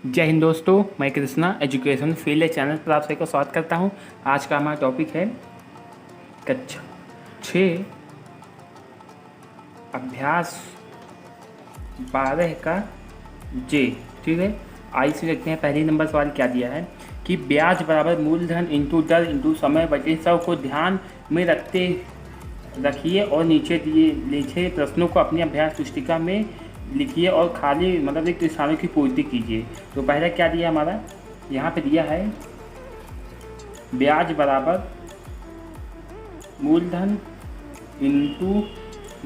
जय हिंद दोस्तों, मैं कृष्णा एजुकेशन फील्ड चैनल पर आप सभी को स्वागत करता हूं। आज का हमारा टॉपिक है कक्षा 6 अभ्यास 12 का जे। ठीक है, आइए से देखते हैं पहले नंबर सवाल क्या दिया है कि ब्याज बराबर मूलधन इंटू दर इंटू समय बटे 100 को ध्यान में रखिए और नीचे प्रश्नों को अपनी अभ्यास पुस्तिका में लिखिए और खाली मतलब एक स्थानों की पूर्ति कीजिए। तो पहले क्या दिया हमारा, यहाँ पे दिया है ब्याज बराबर मूलधन इंटू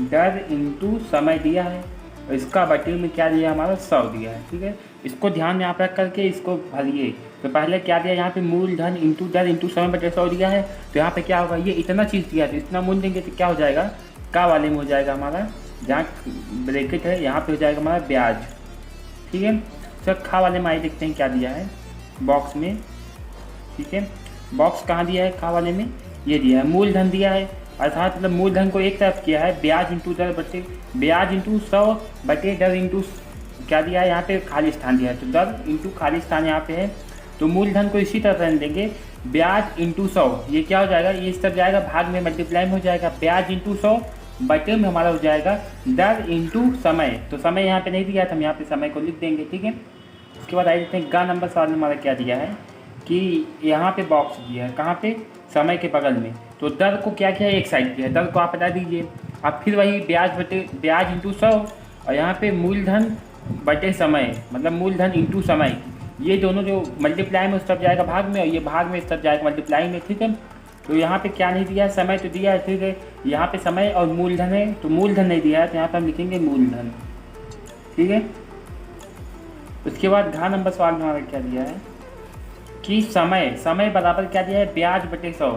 दर इंटू समय दिया है और इसका बटे में क्या दिया हमारा 100 दिया है। ठीक है, इसको ध्यान में आप रख करके इसको भरिए। तो पहले क्या दिया यहाँ पे मूलधन इंटू दर इंटू समय बटे 100 दिया है। तो यहाँ पे क्या होगा, ये इतना चीज़ दिया है तो इतना मूल देंगे तो क्या हो जाएगा, का वाले में हो जाएगा हमारा, जहाँ ब्रैकेट है यहाँ पे हो जाएगा हमारा ब्याज। ठीक है, सर खा वाले में आइए देखते हैं क्या दिया है बॉक्स में। ठीक है, बॉक्स कहाँ दिया है, खा वाले में ये दिया है मूलधन दिया है, अर्थात मतलब मूलधन को एक तरफ किया है ब्याज इंटू दर बटे ब्याज इंटू 100 बटे दर इंटू क्या दिया है, यहाँ पे खाली स्थान दिया है तो दर इंटू खाली स्थान यहाँ पे है। तो मूलधन को इसी तरह रहने देंगे, ब्याज इंटू 100 ये क्या हो जाएगा, ये इस तरफ जाएगा भाग में मल्टीप्लाई में हो जाएगा, ब्याज इंटू 100 बटे में हमारा हो जाएगा दर इंटू समय। तो समय यहाँ पे नहीं दिया था, हम यहाँ पे समय को लिख देंगे। ठीक है, उसके बाद आइए देखते हैं गा नंबर सवाल में हमारा क्या दिया है कि यहाँ पे बॉक्स दिया है कहाँ पे, समय के बगल में। तो दर को क्या किया है, एक साइड किया है, दर को आप बता दीजिए। अब फिर वही ब्याज बटे ब्याज इंटू 100 और यहाँ पे मूलधन बटे समय मतलब मूलधन इंटू समय, ये दोनों जो मल्टीप्लाई में उस तरफ जाएगा भाग में और ये भाग में इस तरफ जाएगा मल्टीप्लाई में। ठीक है, तो यहाँ पे क्या नहीं दिया है, समय तो दिया है। ठीक है, यहाँ पे समय और मूलधन है तो मूलधन नहीं दिया है तो यहाँ पे हम लिखेंगे मूलधन। ठीक है, उसके बाद घा नंबर सवाल में हमारा क्या दिया है कि समय बराबर क्या दिया है, ब्याज बटे 100,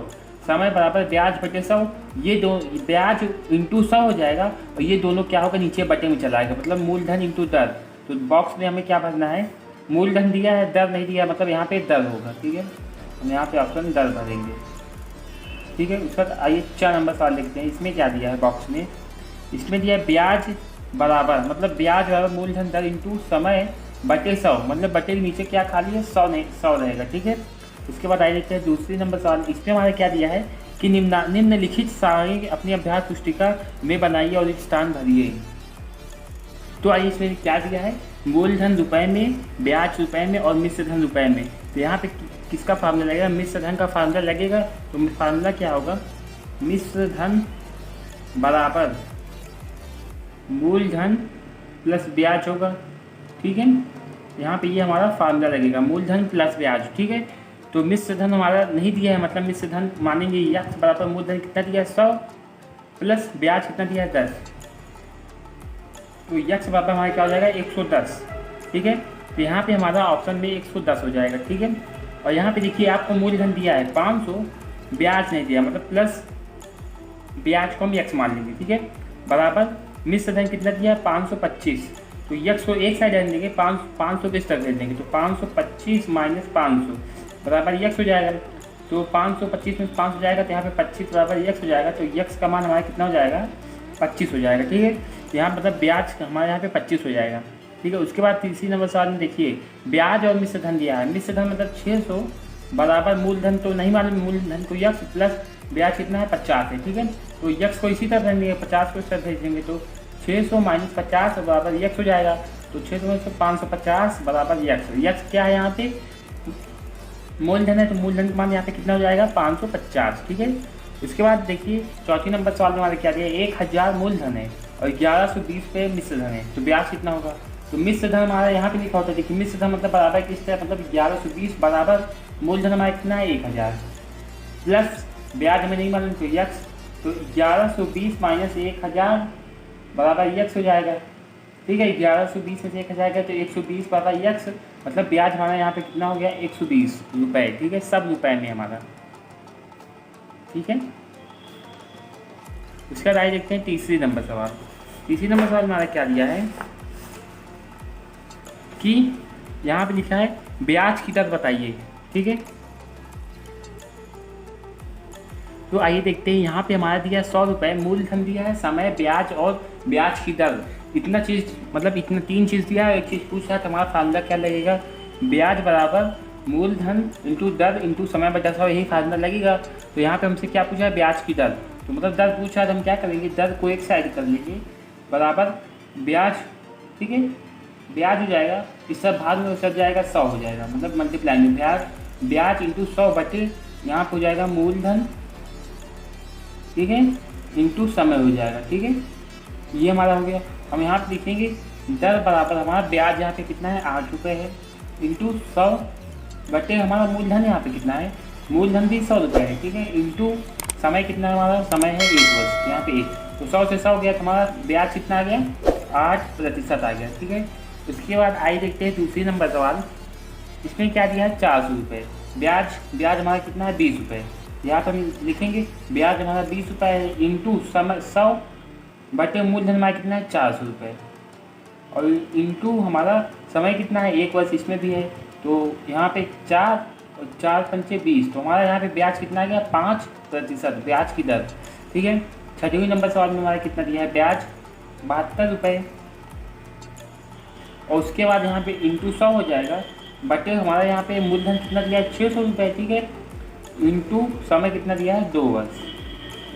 समय बराबर ब्याज बटे 100, ये दो ब्याज इंटू 100 हो जाएगा और ये दोनों क्या होगा, नीचे बटे में चला आएगा, मतलब मूलधन इंटू दर। तो बॉक्स में हमें क्या भरना है, मूलधन दिया है दर नहीं दिया, मतलब यहाँ पे दर होगा। ठीक है, हम यहाँ पे ऑप्शन दर भरेंगे। ठीक है, उसके बाद आइए 4 नंबर सवाल देखते हैं, इसमें क्या दिया है बॉक्स में, इसमें दिया है ब्याज बराबर मतलब ब्याज बराबर मूलधन दर इंटू समय बटे 100, मतलब बटे के नीचे क्या खाली है, 100 नहीं 100 रहेगा। ठीक है, उसके बाद आइए देखते हैं दूसरी नंबर सवाल, इसमें हमारा क्या दिया है कि निम्नलिखित सारणी अपनी अभ्यास पुस्तिका में बनाइए और एक स्थान भरिए। तो आइए इसमें क्या दिया है, मूलधन रुपए में, ब्याज रुपए में और मिश्र धन रुपए में। तो यहाँ पे किसका फार्मूला लगेगा, मिश्र धन का फार्मूला लगेगा। तो फार्मूला क्या होगा, मिश्र धन बराबर मूलधन प्लस ब्याज होगा। ठीक है, यहाँ पे ये हमारा फार्मूला लगेगा मूलधन प्लस ब्याज। ठीक है, तो मिश्र धन हमारा नहीं दिया है, मतलब मिश्र धन मानेंगे यक्स बराबर मूलधन कितना दिया है 100 प्लस ब्याज कितना दिया है 10, तो यक्स बराबर हमारा क्या हो जाएगा 110। ठीक है, तो यहाँ पे हमारा ऑप्शन में 110 हो जाएगा। ठीक है, और यहाँ पे देखिए आपको मूलधन दिया है 500, ब्याज नहीं दिया, मतलब प्लस ब्याज को हम यक्स मान लेंगे। ठीक है, बराबर मिश्र धन कितना दिया है 525, तो यक्स को एक साइड रख देंगे, 500 के इस तरफ भेज देंगे, तो 525 माइनस 500 बराबर यक्स हो जाएगा। तो 525 में 5 हो जाएगा तो यहाँ पे 25 बराबर यक्स हो जाएगा, तो यक्स का मान हमारा कितना हो जाएगा 25 हो जाएगा। ठीक है, यहाँ मतलब ब्याज हमारे यहाँ पे 25 हो जाएगा। ठीक है, उसके बाद तीसरी नंबर सवाल में देखिए ब्याज और मिश्र धन दिया है, मिश्र धन मतलब 600 बराबर मूलधन तो नहीं मालूम, मूलधन को यक्स प्लस ब्याज कितना है 50 है। ठीक है, तो यक्स को इसी तरह भेजेंगे, 50 को इस तरह भेज देंगे, तो 600 माइनस 50 बराबर यक्स हो जाएगा। तो 600 में से 550 बराबर यक्स, यक्स क्या है यहाँ पे मूलधन है, तो मूलधन का मान यहाँ पे कितना हो जाएगा 550। ठीक है, उसके बाद देखिए चौथी नंबर सवाल में हमारे क्या दिया है, 1000 मूलधन है और 1120 पे मिश्र धन है, तो ब्याज कितना होगा। तो मिश्र धन हमारा यहाँ पे लिखा होता है, देखिए मिश्र धन मतलब बराबर किस तरह, मतलब 1120 बराबर मूलधन हमारा कितना है 1000 प्लस ब्याज में नहीं मालूम तो यक्स, तो 1120 माइनस 1000 बराबर यक्स हो जाएगा। ठीक है, 1120 में से 1000 गया तो 120 बराबर यक्स, मतलब ब्याज हमारा यहाँ पे कितना हो गया 120 रुपये। ठीक है, सब रुपए में हमारा। ठीक है, उसके बाद आइए देखते हैं तीसरी नंबर सवाल। तीसरी नंबर सवाल हमारा क्या दिया है कि यहाँ पे लिखा है ब्याज की दर बताइए। ठीक है, तो आइए देखते हैं, यहाँ पे हमारा दिया 100 रुपये, मूलधन दिया है, समय, ब्याज और ब्याज की दर, इतना चीज़ मतलब इतना 3 चीज़ दिया है। एक चीज़ पूछा है तो हमारा फार्मूला क्या लगेगा, ब्याज बराबर मूलधन इंटू दर इंटू समय बटा 100, यही फार्मूला लगेगा। तो यहाँ पे हमसे क्या पूछा है, ब्याज की दर, तो मतलब दर पूछा है तो हम क्या करेंगे, दर को एक साइड कर लेंगे, बराबर ब्याज, ठीक है, ब्याज हो जाएगा, इस सब भाग में सब जाएगा 100 हो जाएगा, मतलब मल्टीप्लाई में ब्याज इंटू 100 बटे यहाँ पर हो जाएगा मूलधन, ठीक है, इंटू समय हो जाएगा, ठीक है, ये हमारा हो गया। हम यहाँ पे लिखेंगे दर बराबर हमारा ब्याज यहाँ पे कितना है 8 रुपये है, इंटू 100 बटे हमारा मूलधन यहाँ पे कितना है, मूलधन भी 100 रुपये है, ठीक है, इंटू समय कितना है हमारा, समय है 1 वर्ष, यहाँ पे 1, तो 100 से 100 गया तो हमारा ब्याज कितना आ गया 8% आ गया, ठीक है। उसके बाद आइए देखते हैं दूसरी नंबर सवाल। इसमें क्या दिया है 400 रुपये, ब्याज हमारा कितना है 20 रुपये, यहाँ पर हम लिखेंगे ब्याज हमारा 20 रुपये है, इंटू समय 100 बटे मूलधन हमारा कितना है 400 रुपये, और इंटू हमारा समय कितना है 1 वर्ष, इसमें भी है, तो यहाँ पे 4 और 4 पंचे 20, तो हमारा यहाँ पे ब्याज कितना आ गया 5% ब्याज की दर, ठीक है। छठवीं नंबर सवाल में हमारा कितना दिया है, ब्याज 72 रुपये, और उसके बाद यहाँ पे इंटू 100 हो जाएगा, बटे हमारा यहाँ पे मूलधन कितना दिया है 600 रुपये, ठीक है, इंटू समय कितना दिया है 2 वर्ष,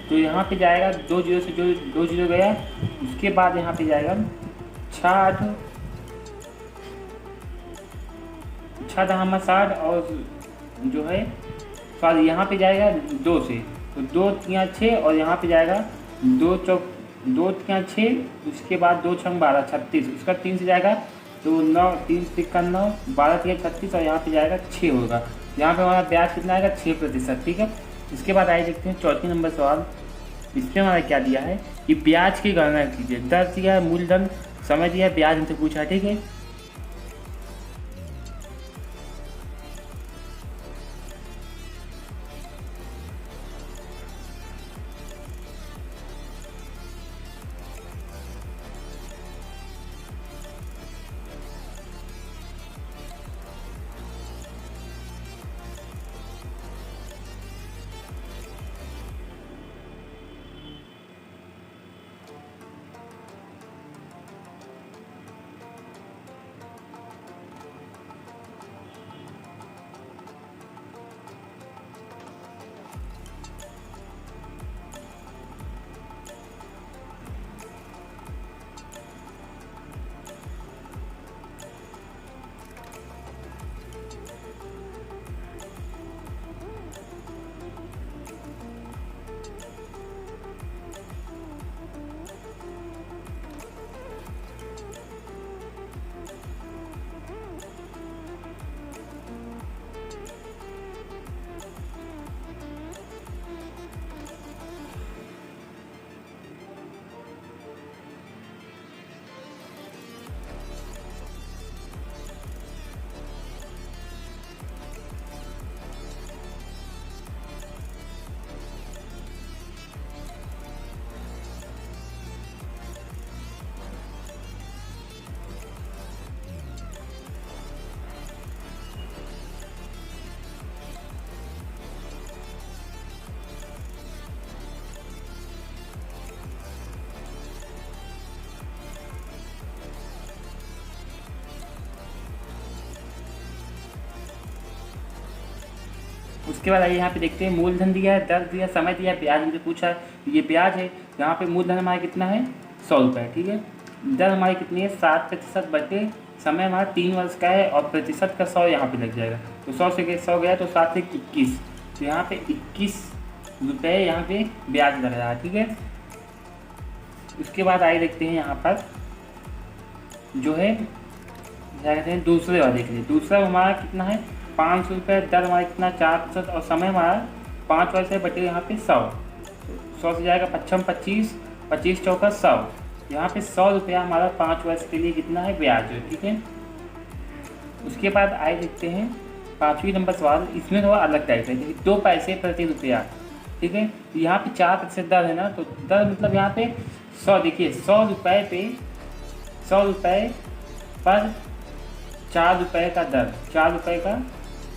तो यहाँ पे जाएगा 2 जीरो से जो 2 जीरो गया, उसके बाद यहाँ पे जाएगा 60 और जो है सॉरी यहाँ पे जाएगा 2 से, तो 2 3 6 और यहाँ पे जाएगा 2 3 6, उसके बाद 2 6 12 36, उसका 3 से जाएगा तो 9 3 6 9 12 3 36, और यहाँ पे जाएगा 6 होगा, यहाँ पे हमारा ब्याज कितना आएगा 6%, ठीक है। इसके बाद आइए देखते हैं चौथी नंबर सवाल। इसमें हमारा क्या दिया है कि ब्याज की गणना कीजिए, दर दिया है, मूलधन, समय दिया है, ब्याज हमसे पूछा है, ठीक है। उसके बाद आइए यहाँ पे देखते हैं, मूलधन दिया है, दर दिया, समय दिया है, ब्याज मुझे पूछा है, ये ब्याज है, यहाँ पे मूलधन हमारा कितना है 100 रुपये, ठीक है, दर हमारी कितनी है 7% बटे समय हमारा 3 वर्ष का है, और प्रतिशत का 100 यहाँ पे लग जाएगा, तो 100 से 100 गया तो 7 से 21, तो यहाँ पे 21 रुपये यहाँ पे ब्याज लग रहा है, ठीक है। उसके बाद आइए देखते हैं यहाँ पर जो है क्या कहते हैं दूसरे वाले के लिए, दूसरा हमारा कितना है 500 रुपये, दर हमारा कितना 4%, और समय हमारा 5 वर्ष है बटे यहाँ पे 100 से जाएगा 5 25 25 चौका 100, यहाँ पे 100 रुपया हमारा 5 वर्ष के लिए कितना है ब्याज है, ठीक है। उसके बाद आए देखते हैं पाँचवीं नंबर सवाल। इसमें थोड़ा अलग टाइप है, जैसे 2 पैसे प्रति रुपया, ठीक है। यहाँ पे 4% दर है ना, तो दर मतलब यहाँ पे 100, देखिए 100 रुपये पे 100 रुपये पर 4 रुपये का दर, 4 रुपये का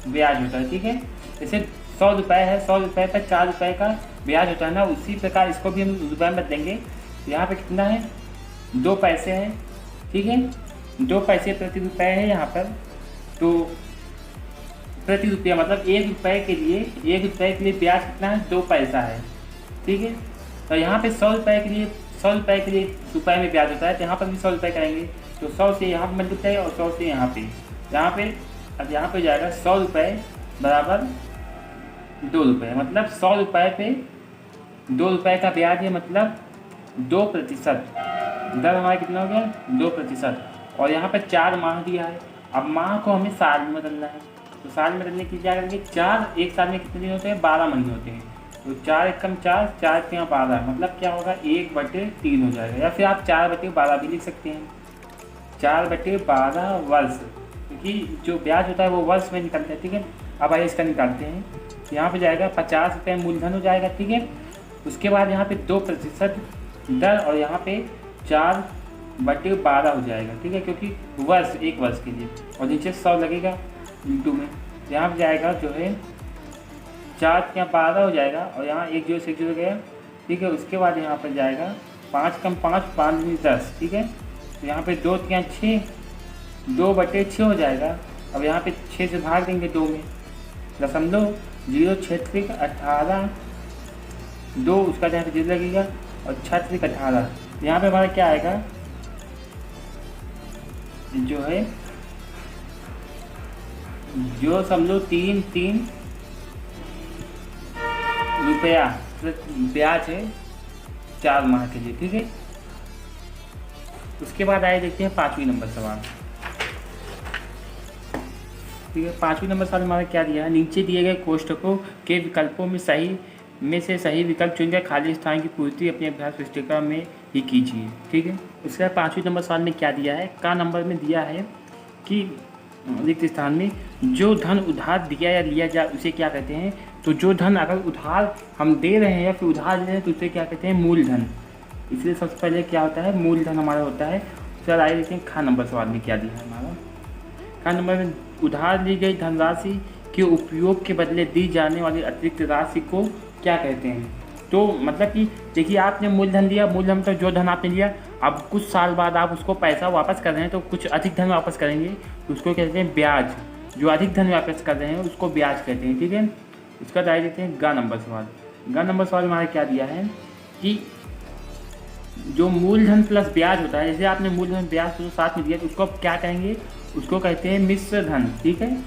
ब्याज होता है, ठीक है। जैसे 100 रुपये है, 100 रुपये पर 4 रुपये का ब्याज होता है ना, उसी प्रकार इसको भी हम रुपये में बदलेंगे। यहाँ पे कितना है 2 पैसे हैं, ठीक है, 2 पैसे प्रति रुपये है यहाँ पर, तो प्रति रुपया मतलब 1 रुपये के लिए 1 रुपये के लिए ब्याज कितना है, 2 पैसा है। ठीक है, तो यहाँ पे 100 रुपये के लिए 100 रुपये के लिए रुपये में ब्याज होता है, तो यहाँ पर भी 100 रुपये करेंगे, तो 100 से यहाँ पर मल्टीप्लाई और 100 से यहाँ पे अब यहाँ पे जाएगा 100 रुपये बराबर 2 रुपये, मतलब 100 रुपये पे 2 रुपये का ब्याज है, मतलब 2%। दर हमारा कितना हो गया, 2%। और यहाँ पर 4 माह दिया है। अब माह को हमें साल में बदलना है, तो साल में बदलने के लिए क्या करेंगे, 4 एक साल में कितने दिन होते हैं, 12 महीने होते हैं, तो 4 एकम 4, 4 एकम 12, मतलब क्या होगा 1/3 हो जाएगा, या फिर आप 4/12 भी लिख सकते हैं, 4/12 वर्ष, क्योंकि जो ब्याज होता है वो वर्ष में निकलता है। ठीक है, अब आइए इसका निकालते हैं। यहाँ पे जाएगा 50 रुपये मूलधन हो जाएगा। ठीक है, उसके बाद यहाँ पे 2% दर और यहाँ पे 4/12 हो जाएगा। ठीक है, क्योंकि वर्ष, एक वर्ष के लिए, और नीचे 100 लगेगा इंटू में, यहाँ पे जाएगा जो है 4×12 हो जाएगा, और यहाँ 1 0 से 1 0 गया। ठीक है, उसके बाद यहाँ पर जाएगा 5 कम 5, 5 दूनी 10। ठीक है, तो यहाँ पे 2 3 6, 2/6 हो जाएगा। अब यहाँ पे 6 से भाग देंगे 2 में, 0.06 2, उसका यहाँ पे 0 लगेगा, और 6×18, यहाँ पे हमारा क्या आएगा, जो है 0.33 रुपया ब्याज है 4 माह के लिए। ठीक है, उसके बाद आए देखते हैं 5वीं नंबर सवाल। ठीक है, 5वीं नंबर सवाल हमारा क्या दिया है, नीचे दिए गए कोष्ठकों के विकल्पों में से सही विकल्प चुनकर खाली स्थान की पूर्ति अपने अभ्यास पुस्तिका में ही कीजिए। ठीक है, उसके बाद 5वीं नंबर सवाल में क्या दिया है, का नंबर में दिया है कि रिक्त स्थान में जो धन उधार दिया या लिया जाए उसे क्या कहते हैं। तो जो धन अगर उधार हम दे रहे हैं या फिर उधार ले रहे हैं तो उसे क्या कहते हैं, मूलधन। इसलिए सबसे पहले क्या होता है, मूलधन हमारा होता है। चल आइए देखते हैं खा नंबर सवाल में क्या दिया है हमारा। खा नंबर में उधार ली गई धनराशि के उपयोग के बदले दी जाने वाली अतिरिक्त राशि को क्या कहते हैं। तो मतलब कि देखिए, आपने मूलधन दिया, मूलधन तो जो धन आपने लिया, अब कुछ साल बाद आप उसको पैसा वापस कर रहे हैं, तो कुछ अधिक धन वापस करेंगे, तो उसको कहते हैं ब्याज। जो अधिक धन वापस कर रहे हैं उसको ब्याज कहते हैं। ठीक है, उसका दायरे देते हैं गा नंबर सवाल। गा नंबर सवाल हमारा क्या दिया है कि जो मूलधन प्लस ब्याज होता है, जैसे आपने मूलधन ब्याज तो साथ में दिया, तो उसको आप क्या कहेंगे, उसको कहते हैं मिश्र धन। ठीक है,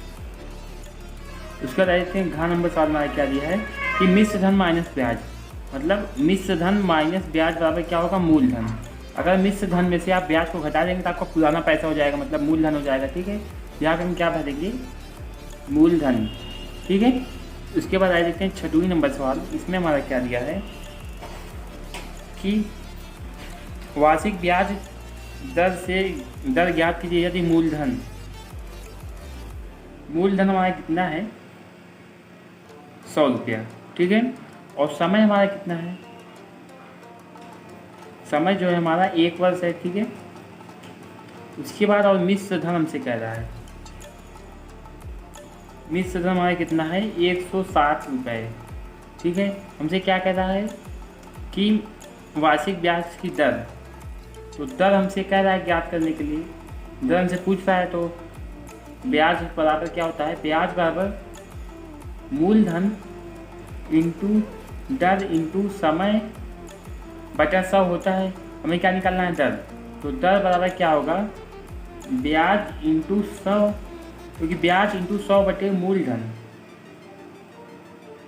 उसका दायरे देते हैं घा नंबर सवाल हमारा क्या दिया है कि मिश्र धन माइनस ब्याज, मतलब मिश्र धन माइनस ब्याज बराबर क्या होगा, मूलधन। अगर मिश्र धन में से आप ब्याज को घटा देंगे तो आपका पुराना पैसा हो जाएगा, मतलब मूलधन हो जाएगा। ठीक है, यहाँ पर हम क्या भरेंगे, मूलधन। ठीक है, उसके बाद आए देखते हैं 6वीं नंबर सवाल। इसमें हमारा क्या दिया है कि वार्षिक ब्याज दर ज्ञात कीजिए यदि मूलधन हमारा कितना है, 100 रुपया। ठीक है, और समय हमारा कितना है, समय जो है हमारा 1 वर्ष है। ठीक है, उसके बाद और मिश्र धन हमसे कह रहा है, मिश्र धन हमारा कितना है, 160 रुपये। ठीक है, हमसे क्या कह रहा है कि वार्षिक ब्याज की दर, तो दर हमसे कह रहा है ज्ञात करने के लिए, दर हमसे पूछ रहा है, तो ब्याज बराबर क्या होता है, ब्याज बराबर मूलधन इंटू दर इंटू समय बटा 100 होता है। हमें क्या निकालना है, दर, तो दर बराबर क्या होगा, ब्याज इंटू 100, क्योंकि ब्याज इंटू 100 बटे मूलधन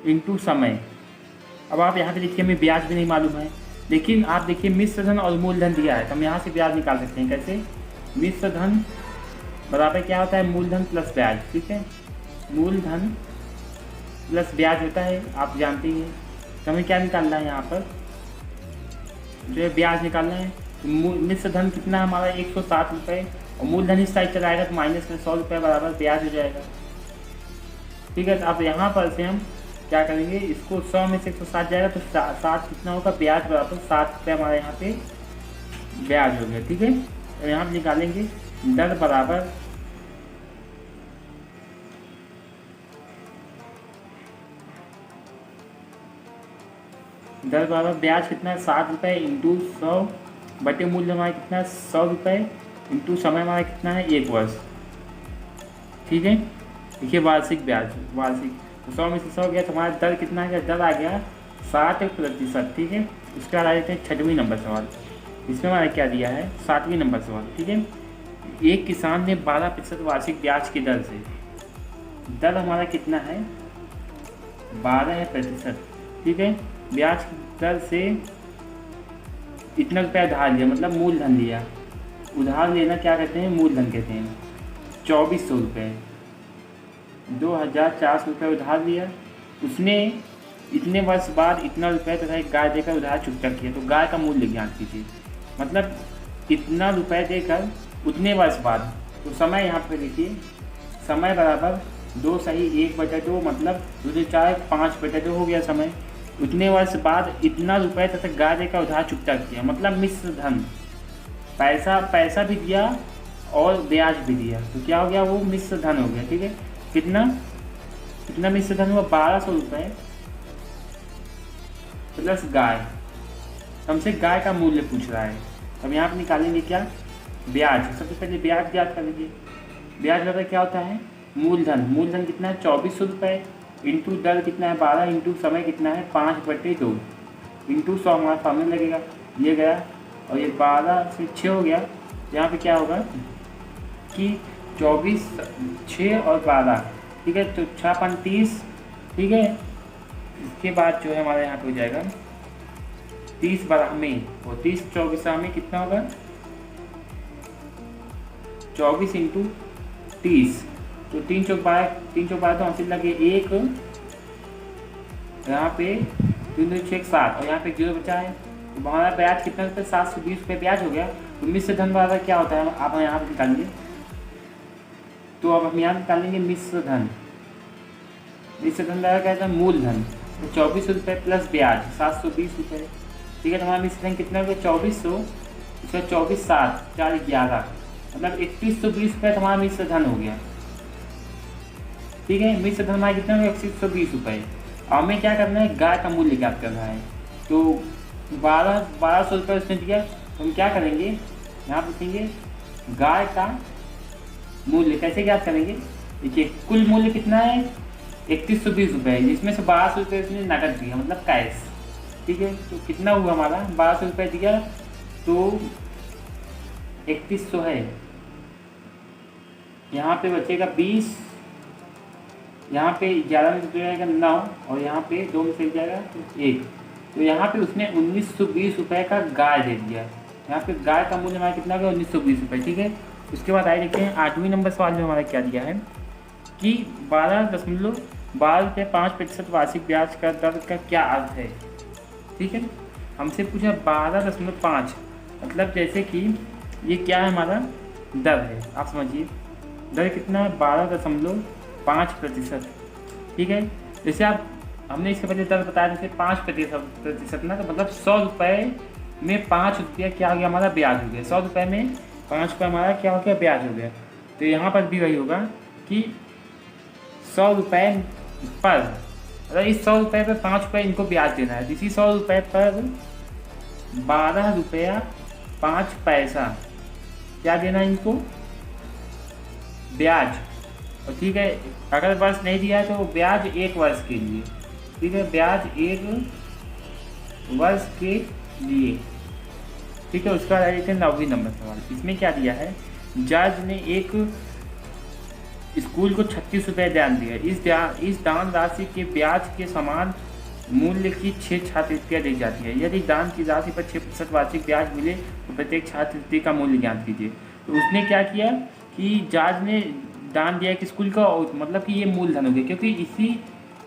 इंटू समय। अब आप यहाँ पे देखिए, हमें ब्याज भी नहीं मालूम है, लेकिन आप देखिए मिश्र धन और मूलधन दिया है, तो हम यहाँ से ब्याज निकाल सकते हैं। कैसे, मिश्र धन बराबर क्या होता है, मूलधन प्लस ब्याज। ठीक है, मूलधन प्लस ब्याज होता है, आप जानते ही हैं। तो हमें क्या निकालना है, यहाँ पर जो है ब्याज निकालना है। तो मिश्र धन कितना है हमारा, 160 रुपये, और मूलधन इस साइड चलाएगा तो माइनस में 100 रुपये बराबर ब्याज हो जाएगा। ठीक है, तो अब यहाँ पर से हम क्या करेंगे, इसको 100 में से 160 जाएगा तो 60 कितना होगा, ब्याज बराबर 60 रुपये हमारे यहाँ पे ब्याज हो गया। ठीक है, तो यहाँ पर निकालेंगे दर बराबर ब्याज कितना है, 60 रुपये इंटू 100 बटे मूल्य हमारा कितना है, 100 रुपये इंटू समय हमारा कितना है, 1 वर्ष। ठीक है। देखिए वार्षिक ब्याज, वार्षिक तो 100 में से 100 गया तो हमारा दर कितना आ गया, दर आ गया 60%। ठीक है। उसके बाद आ जाते हैं 6वें नंबर सवाल। इसमें हमारा क्या दिया है, 7वें नंबर सवाल। ठीक है। एक किसान ने 12% वार्षिक ब्याज की दर से, दर हमारा कितना है 12%। ठीक है। ब्याज की दर से इतना रुपया उधार लिया, मतलब मूलधन लिया। उधार लेना क्या कहते हैं, मूलधन कहते हैं। 2400 रुपये, 2400 रुपये उधार लिया उसने। इतने वर्ष बाद इतना रुपये तथा एक गाय देकर उधार चुकता किया, तो गाय का मूल्य ज्ञात कीजिए। मतलब इतना रुपये देकर उतने वर्ष बाद, तो समय यहाँ पे देखिए, समय बराबर 2 सही 1/2, मतलब 2 से 4 5/2 हो गया समय। उतने वर्ष बाद इतना रुपये तथा गाय देकर उधार चुकता किया, मतलब मिश्र धन, पैसा भी दिया और ब्याज भी दिया, तो क्या हो गया, वो मिश्र धन हो गया। ठीक है। कितना मिश्र धन हुआ, 1200 रुपये प्लस गाय। हमसे गाय का मूल्य पूछ रहा है। अब यहाँ पर निकालेंगे क्या, ब्याज। सबसे पहले ब्याज ज्ञात करेंगे। ब्याज बता क्या होता है, मूलधन कितना है 2400 रुपये, इंटू दर कितना है 12, इंटू समय कितना है 5/2, इंटू 100 हमारा फॉर्मूला लगेगा, ये गया। और ये 12 से 6 हो गया। यहाँ पे क्या होगा कि 24 6 और 12, ठीक है, तो 6 30। ठीक है। इसके बाद जो है हमारे यहाँ पे हो जाएगा 30 12 में, और 30 24 में कितना होगा, 24 इंटू 30, तो 3 चौक 12 तो हासिल लगे 1, यहाँ पे 3 2 6 7, और यहाँ पे 0 बचा है। तो हमारा ब्याज कितना रुपये, 720 रुपये ब्याज हो गया। तो मिश्र धन वाला क्या होता है, आप यहाँ पर निकालिए। तो अब हम यहाँ निकालेंगे मिश्र धन वाला क्या होता है, मूलधन। तो 2400 रुपये प्लस ब्याज 720 रुपये। ठीक है। तो हमारा मिश्र धन कितना हो गया, 2400, इसका 24 7 4 11, मतलब 3120 रुपये हमारा मिश्र धन हो गया। ठीक है। मिश्र धन हमारा कितना हो गया, 3120 रुपये। हमें क्या करना है, गाय का मूल्य ज्ञात करना है। तो 1200 रुपये उसने दिया, तो हम क्या करेंगे, यहाँ पूछेंगे गाय का मूल्य कैसे ज्ञात करेंगे। देखिए कुल मूल्य कितना है 3120 रुपये, जिसमें से 1200 रुपये उसने नकद दिया, मतलब कैश। ठीक है। तो कितना हुआ हमारा, 1200 रुपये दिया तो 3100 है, यहाँ पे बचेगा 20, यहाँ पे 11 में से जाएगा 9, और यहाँ पे 2 में से जाएगा 1, तो यहाँ पे उसने 1920 रुपये का गाय दे दिया। यहाँ पे गाय का मूल्य हमारा कितना गया, 1920 रुपये। ठीक है। उसके बाद आइए देखते हैं 8वें नंबर सवाल में हमारा क्या दिया है कि 12.12 रुपये 5% वार्षिक ब्याज का दर का क्या अर्थ है। ठीक है। हमसे पूछा 12.5, मतलब जैसे कि ये क्या है, हमारा दर है। आप समझिए दर कितना है, 12.5%। ठीक है। जैसे हमने इसके पहले दर बताया, जैसे 5% ना, तो मतलब 100 रुपये में 5 रुपया क्या हो गया, हमारा ब्याज हो गया। 100 रुपये में 5 रुपये हमारा क्या हो गया, ब्याज हो गया। तो यहाँ पर भी वही होगा कि 100 रुपये पर, अगर इस 100 रुपये पर 5 रुपये इनको ब्याज देना है, इसी 100 रुपये पर 12 रुपया 5 पैसा क्या देना है इनको, ब्याज। और ठीक है, अगर वर्ष नहीं दिया है तो ब्याज 1 वर्ष के लिए। ठीक है। ब्याज 1 वर्ष के लिए। ठीक है। उसका आ जाते हैं 9वें नंबर सवाल। इसमें क्या दिया है, जज ने एक स्कूल को 36 रुपये दान दिया। इस दान राशि के ब्याज के समान मूल्य की 6 छात्रवृत्तियाँ दी जाती है। यदि दान की राशि पर 6% वार्षिक ब्याज मिले तो प्रत्येक छात्रवृत्ति का मूल्य ज्ञात कीजिए। तो उसने क्या किया कि जज ने दान दिया कि स्कूल का, मतलब कि ये मूलधन हो गया, क्योंकि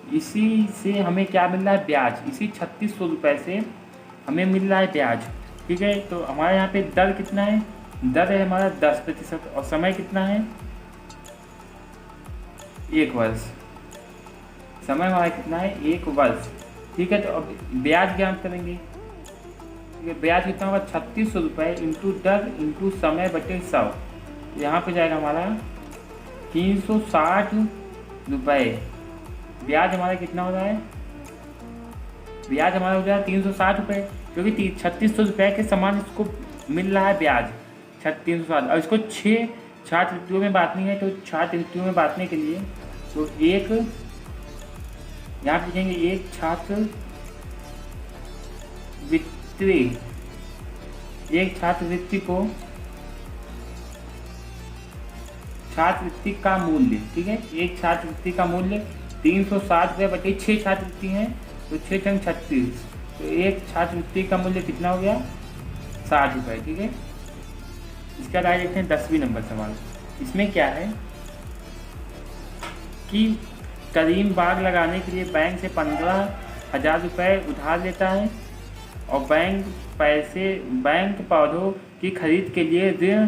इसी से हमें क्या मिल रहा है, ब्याज। इसी 3600 रुपये से हमें मिल रहा है ब्याज। ठीक है। तो हमारे यहाँ पे दर कितना है, दर है हमारा 10%, और समय कितना है 1 वर्ष। समय हमारा कितना है 1 वर्ष। ठीक है। तो अब ब्याज ज्ञात करेंगे। ठीक है। ब्याज कितना होगा 3600 रुपये इंटू दर इंटू समय बटे 100, यहाँ पे जाएगा हमारा 360 रुपये। ब्याज हमारा कितना हो रहा है, ब्याज हमारा हो जाएगा 360 रुपये, क्योंकि 3600 रुपये के समान इसको मिल रहा है ब्याज 360, और इसको छात्रवृत्तियों में बांटनी है, तो छात्रवृत्तियों में बांटने के लिए तो एक यहाँ पे लिखेंगे एक छात्रवृत्ति को छात्रवृत्ति का मूल्य, ठीक है, एक छात्रवृत्ति का मूल्य 360 रुपये बटे 6 छात्रवृत्ति हैं तो 6 × 36, तो एक छात्रवृत्ति का मूल्य कितना हो गया 60 रुपये, ठीक है। इसका राय देखते हैं 10वीं नंबर सवाल। इसमें क्या है कि करीम बाग लगाने के लिए बैंक से 15,000 रुपये उधार लेता है और बैंक पौधों की खरीद के लिए ऋण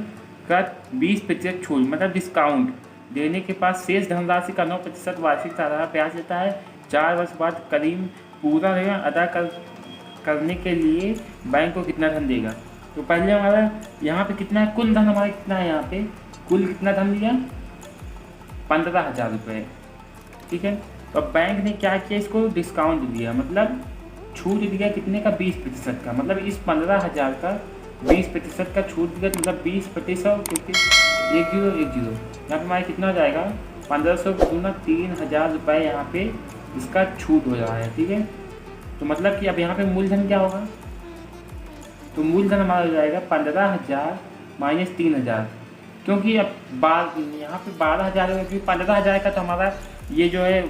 का 20% छूट मतलब डिस्काउंट देने के पास शेष धनराशि का 9% वार्षिक सालाना ब्याज लेता है। 4 वर्ष बाद करीम पूरा ऋण अदा करने के लिए बैंक को कितना धन देगा। तो पहले हमारा यहाँ पे कितना है, कुल धन हमारा कितना है, यहाँ पे कुल कितना धन दिया 15,000 रुपये, ठीक है। तो बैंक ने क्या किया, इसको डिस्काउंट दिया मतलब छूट दिया कितने का 20% का, मतलब इस 15,000 का 20% का छूट दिया, मतलब 20% क्योंकि 1010 यहाँ पे हमारे कितना हो जाएगा 1500 गुना 3,000 रुपये यहाँ पे इसका छूट हो रहा है, ठीक है। तो मतलब कि अब यहाँ पे मूलधन क्या होगा, तो मूलधन हमारा हो जाएगा 15,000 माइनस 3,000, क्योंकि अब यहाँ पे 12,000 है, क्योंकि 15,000 का तो हमारा ये जो है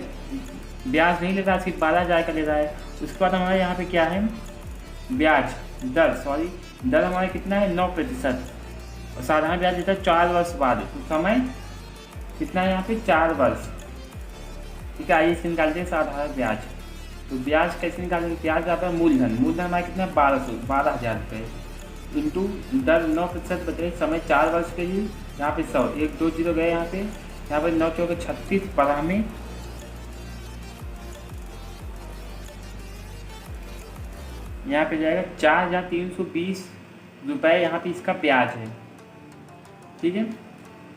ब्याज नहीं ले रहा, सिर्फ 12,000 का ले रहा है। उसके बाद हमारे यहाँ पे क्या है ब्याज दर हमारा कितना है 9% और साधारण ब्याज देता है 4 वर्ष बाद, तो समय कितना है यहाँ पे 4 वर्ष, ठीक है। आइए इससे निकालते हैं साधारण ब्याज। तो ब्याज कैसे निकालेंगे, ब्याज आता है मूलधन हमारा कितना है 12,000 रुपये इंटू दर 9% बचे, समय 4 वर्ष के लिए, यहाँ पे 100 1 2 0 गए, यहाँ पे 9 चौके 36 पढ़ा में यहाँ पे जाएगा 4,320 रुपये, यहाँ पे इसका ब्याज है, ठीक है।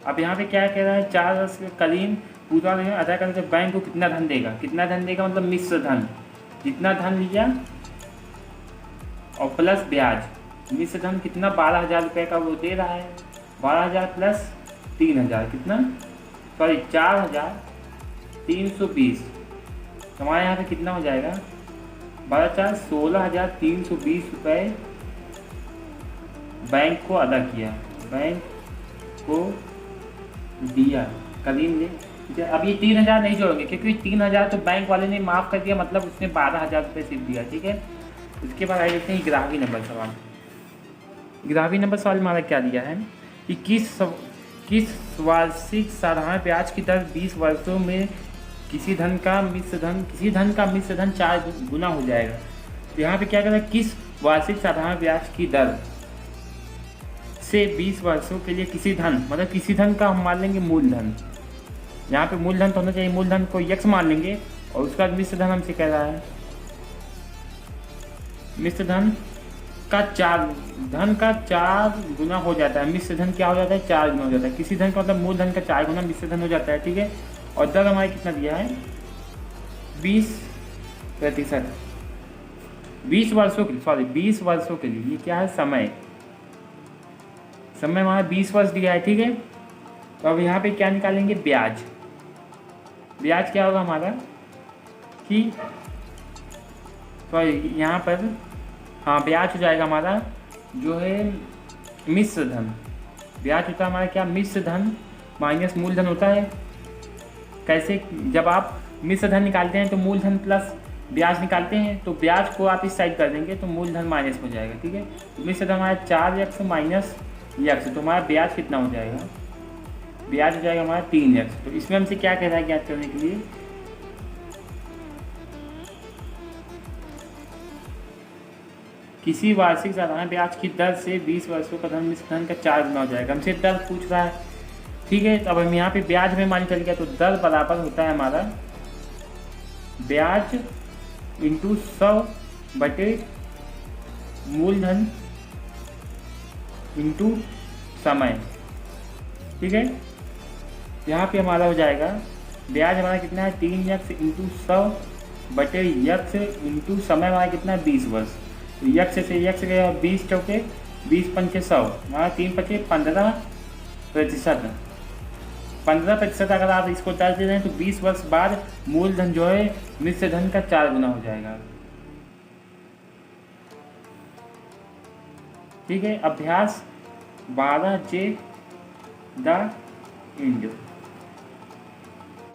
अब यहाँ पे क्या कह रहा है 4 वर्ष के करीम पूरा ऋण अदा करके बैंक को कितना धन देगा मतलब मिश्र धन, जितना धन लिया और प्लस ब्याज, मिश्र धन कितना 12,000 रुपये का वो दे रहा है, 12,000 प्लस 3,000 कितना 4,320, हमारे यहाँ पे कितना हो जाएगा 16,320 रुपये बैंक को अदा किया, बैंक को दिया करीम ने, ठीक है। अब ये 3,000 नहीं जोड़ेंगे क्योंकि 3,000 तो बैंक वाले ने माफ़ कर दिया, मतलब उसने 12,000 रुपये सिर्फ दिया, ठीक है। उसके बाद आए देखते हैं 11वीं नंबर सवाल। 11वीं नंबर सवाल हमारा क्या दिया है कि किस वार्षिक साधारण ब्याज की दर 20 वर्षों में किसी धन का मिश्र धन 4 गुना हो जाएगा। तो यहाँ पे क्या कहता है किस वार्षिक साधारण ब्याज की दर से 20 वर्षों के लिए किसी धन, मतलब किसी धन का हम मान लेंगे मूलधन, यहाँ पे मूलधन तो होना चाहिए, मूलधन को यक्ष मान लेंगे और उसका मिश्र धन हमसे कह रहा है मिश्र धन का 4 गुना हो जाता है। मिश्र धन क्या हो जाता है 4 गुना हो जाता है, किसी धन का मतलब मूलधन का 4 गुना मिश्र धन हो जाता है, ठीक है। और दर हमारे कितना दिया है 20%, 20 वर्षों के लिए ये क्या है समय हमारा 20 वर्ष दिया है, ठीक है। तो अब यहाँ पे क्या निकालेंगे ब्याज क्या होगा हमारा कि यहाँ पर ब्याज हो जाएगा हमारा जो है मिश्र धन, ब्याज होता है हमारा क्या मिश्र धन माइनस मूलधन होता है। कैसे, जब आप मिश्र धन निकालते हैं तो मूलधन प्लस ब्याज निकालते हैं, तो ब्याज को आप इस साइड कर देंगे तो मूलधन माइनस हो जाएगा, ठीक है। तो मिश्र धन हमारा 4x माइनस यक्स, तो हमारा ब्याज कितना हो जाएगा, ब्याज हो जाएगा हमारा 3x। तो इसमें हमसे क्या कह रहा है ज्ञात करने के लिए किसी वार्षिक साधारण ब्याज की दर से 20 वर्षों का धन मिश्र धन का 4 गुना हो जाएगा। हमसे दर पूछ रहा है, ठीक है। तो अब हम यहाँ पे ब्याज में मान चल गया, तो दर बराबर होता है हमारा ब्याज इंटू 100 बटे मूलधन इंटू समय, ठीक है। यहाँ पे हमारा हो जाएगा ब्याज हमारा कितना है 3x इंटू 100 बटे यक्स इंटू समय हमारा कितना है 20 वर्ष। तो यक्स से यक्स गया 20 चौके 20 पंचे 100, हमारा 3 पंचे 15%। 15% अगर आप इसको दर्ज दे रहे हैं तो 20 वर्ष बाद मूलधन जो है मिश्र धन का 4 गुना हो जाएगा। ठीक है, अभ्यास 12 जे द इंड।